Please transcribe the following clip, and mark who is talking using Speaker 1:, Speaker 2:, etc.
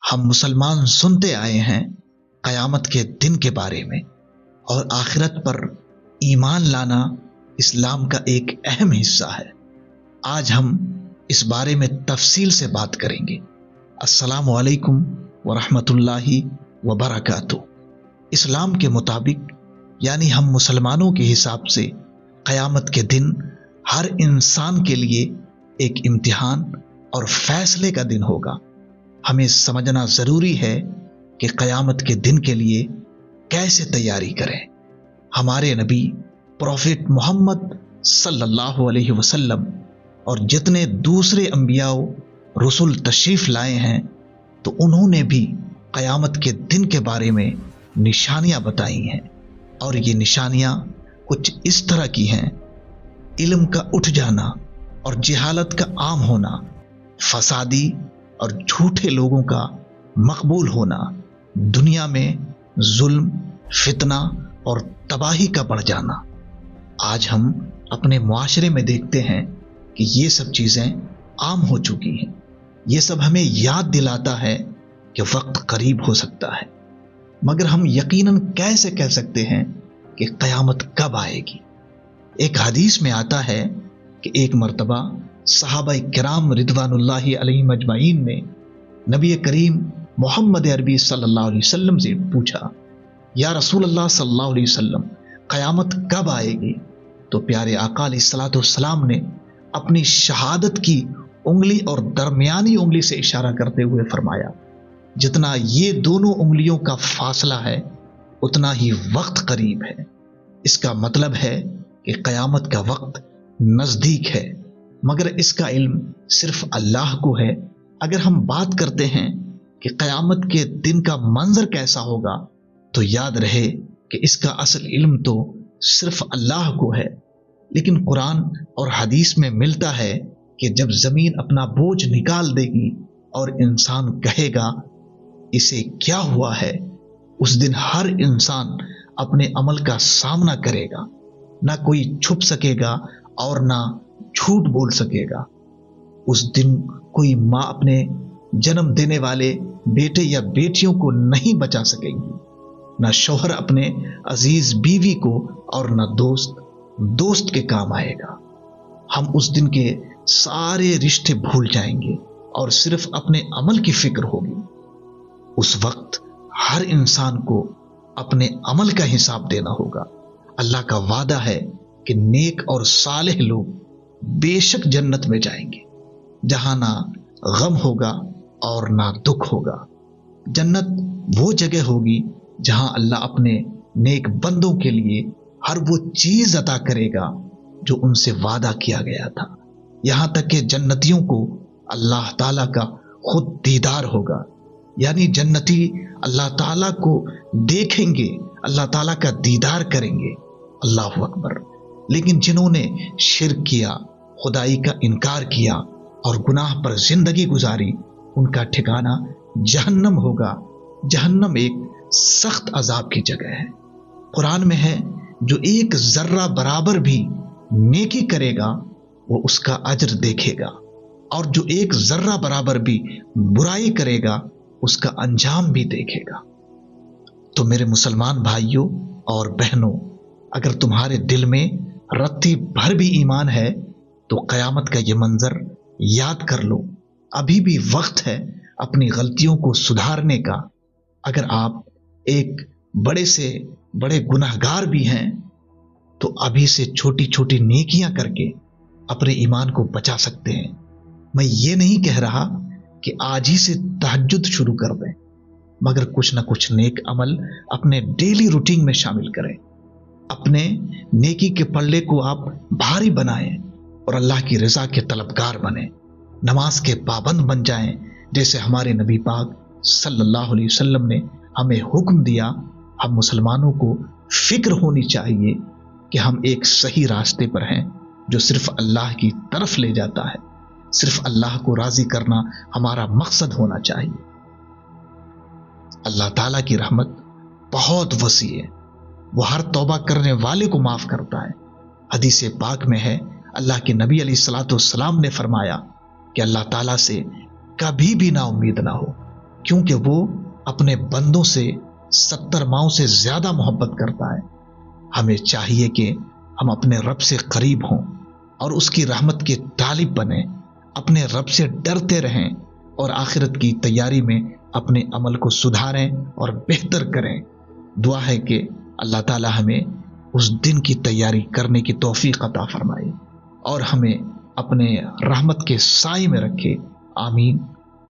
Speaker 1: ہم مسلمان سنتے آئے ہیں قیامت کے دن کے بارے میں، اور آخرت پر ایمان لانا اسلام کا ایک اہم حصہ ہے۔ آج ہم اس بارے میں تفصیل سے بات کریں گے۔ السلام علیکم ورحمۃ اللہ وبرکاتہ۔ اسلام کے مطابق، یعنی ہم مسلمانوں کے حساب سے، قیامت کے دن ہر انسان کے لیے ایک امتحان اور فیصلے کا دن ہوگا۔ ہمیں سمجھنا ضروری ہے کہ قیامت کے دن کے لیے کیسے تیاری کریں۔ ہمارے نبی پروفٹ محمد صلی اللہ علیہ وسلم اور جتنے دوسرے انبیاء رسول تشریف لائے ہیں، تو انہوں نے بھی قیامت کے دن کے بارے میں نشانیاں بتائی ہیں، اور یہ نشانیاں کچھ اس طرح کی ہیں: علم کا اٹھ جانا اور جہالت کا عام ہونا، فسادی اور جھوٹے لوگوں کا مقبول ہونا، دنیا میں ظلم، فتنہ اور تباہی کا بڑھ جانا۔ آج ہم اپنے معاشرے میں دیکھتے ہیں کہ یہ سب چیزیں عام ہو چکی ہیں۔ یہ سب ہمیں یاد دلاتا ہے کہ وقت قریب ہو سکتا ہے، مگر ہم یقیناً کیسے کہہ سکتے ہیں کہ قیامت کب آئے گی؟ ایک حدیث میں آتا ہے کہ ایک مرتبہ صحابہ کرام رضوان اللہ علیہم اجمعین نے نبی کریم محمد عربی صلی اللہ علیہ وسلم سے پوچھا، یا رسول اللہ صلی اللہ علیہ وسلم، قیامت کب آئے گی؟ تو پیارے آقا علیہ الصلوۃ والسلام نے اپنی شہادت کی انگلی اور درمیانی انگلی سے اشارہ کرتے ہوئے فرمایا، جتنا یہ دونوں انگلیوں کا فاصلہ ہے اتنا ہی وقت قریب ہے۔ اس کا مطلب ہے کہ قیامت کا وقت نزدیک ہے، مگر اس کا علم صرف اللہ کو ہے۔ اگر ہم بات کرتے ہیں کہ قیامت کے دن کا منظر کیسا ہوگا، تو یاد رہے کہ اس کا اصل علم تو صرف اللہ کو ہے، لیکن قرآن اور حدیث میں ملتا ہے کہ جب زمین اپنا بوجھ نکال دے گی اور انسان کہے گا اسے کیا ہوا ہے، اس دن ہر انسان اپنے عمل کا سامنا کرے گا، نہ کوئی چھپ سکے گا اور نہ جھوٹ بول سکے گا۔ اس دن کوئی ماں اپنے جنم دینے والے بیٹے یا بیٹیوں کو نہیں بچا سکے گی، نہ شوہر اپنے عزیز بیوی کو، اور نہ دوست کے کام آئے گا۔ ہم اس دن کے سارے رشتے بھول جائیں گے اور صرف اپنے عمل کی فکر ہوگی۔ اس وقت ہر انسان کو اپنے عمل کا حساب دینا ہوگا۔ اللہ کا وعدہ ہے کہ نیک اور صالح لوگ بے شک جنت میں جائیں گے، جہاں نہ غم ہوگا اور نہ دکھ ہوگا۔ جنت وہ جگہ ہوگی جہاں اللہ اپنے نیک بندوں کے لیے ہر وہ چیز عطا کرے گا جو ان سے وعدہ کیا گیا تھا، یہاں تک کہ جنتیوں کو اللہ تعالیٰ کا خود دیدار ہوگا، یعنی جنتی اللہ تعالیٰ کو دیکھیں گے، اللہ تعالیٰ کا دیدار کریں گے۔ اللہ اکبر۔ لیکن جنہوں نے شرک کیا، خدائی کا انکار کیا اور گناہ پر زندگی گزاری، ان کا ٹھکانہ جہنم ہوگا۔ جہنم ایک سخت عذاب کی جگہ ہے۔ قرآن میں ہے، جو ایک ذرہ برابر بھی نیکی کرے گا وہ اس کا اجر دیکھے گا، اور جو ایک ذرہ برابر بھی برائی کرے گا اس کا انجام بھی دیکھے گا۔ تو میرے مسلمان بھائیوں اور بہنوں، اگر تمہارے دل میں رتی بھر بھی ایمان ہے تو قیامت کا یہ منظر یاد کر لو۔ ابھی بھی وقت ہے اپنی غلطیوں کو سدھارنے کا۔ اگر آپ ایک بڑے سے بڑے گناہگار بھی ہیں تو ابھی سے چھوٹی چھوٹی نیکیاں کر کے اپنے ایمان کو بچا سکتے ہیں۔ میں یہ نہیں کہہ رہا کہ آج ہی سے تہجد شروع کر دیں، مگر کچھ نہ کچھ نیک عمل اپنے ڈیلی روٹین میں شامل کریں۔ اپنے نیکی کے پلے کو آپ بھاری بنائیں اور اللہ کی رضا کے طلبگار بنیں۔ نماز کے پابند بن جائیں، جیسے ہمارے نبی پاک صلی اللہ علیہ وسلم نے ہمیں حکم دیا۔ ہم مسلمانوں کو فکر ہونی چاہیے کہ ہم ایک صحیح راستے پر ہیں جو صرف اللہ کی طرف لے جاتا ہے۔ صرف اللہ کو راضی کرنا ہمارا مقصد ہونا چاہیے۔ اللہ تعالیٰ کی رحمت بہت وسیع ہے، وہ ہر توبہ کرنے والے کو معاف کرتا ہے۔ حدیث پاک میں ہے، اللہ کے نبی علیہ الصلوۃ والسلام نے فرمایا کہ اللہ تعالیٰ سے کبھی بھی نا امید نہ ہو، کیونکہ وہ اپنے بندوں سے 70 ماؤں سے زیادہ محبت کرتا ہے۔ ہمیں چاہیے کہ ہم اپنے رب سے قریب ہوں اور اس کی رحمت کے طالب بنیں، اپنے رب سے ڈرتے رہیں اور آخرت کی تیاری میں اپنے عمل کو سدھاریں اور بہتر کریں۔ دعا ہے کہ اللہ تعالی ہمیں اس دن کی تیاری کرنے کی توفیق عطا فرمائے اور ہمیں اپنے رحمت کے سائے میں رکھے۔ آمین۔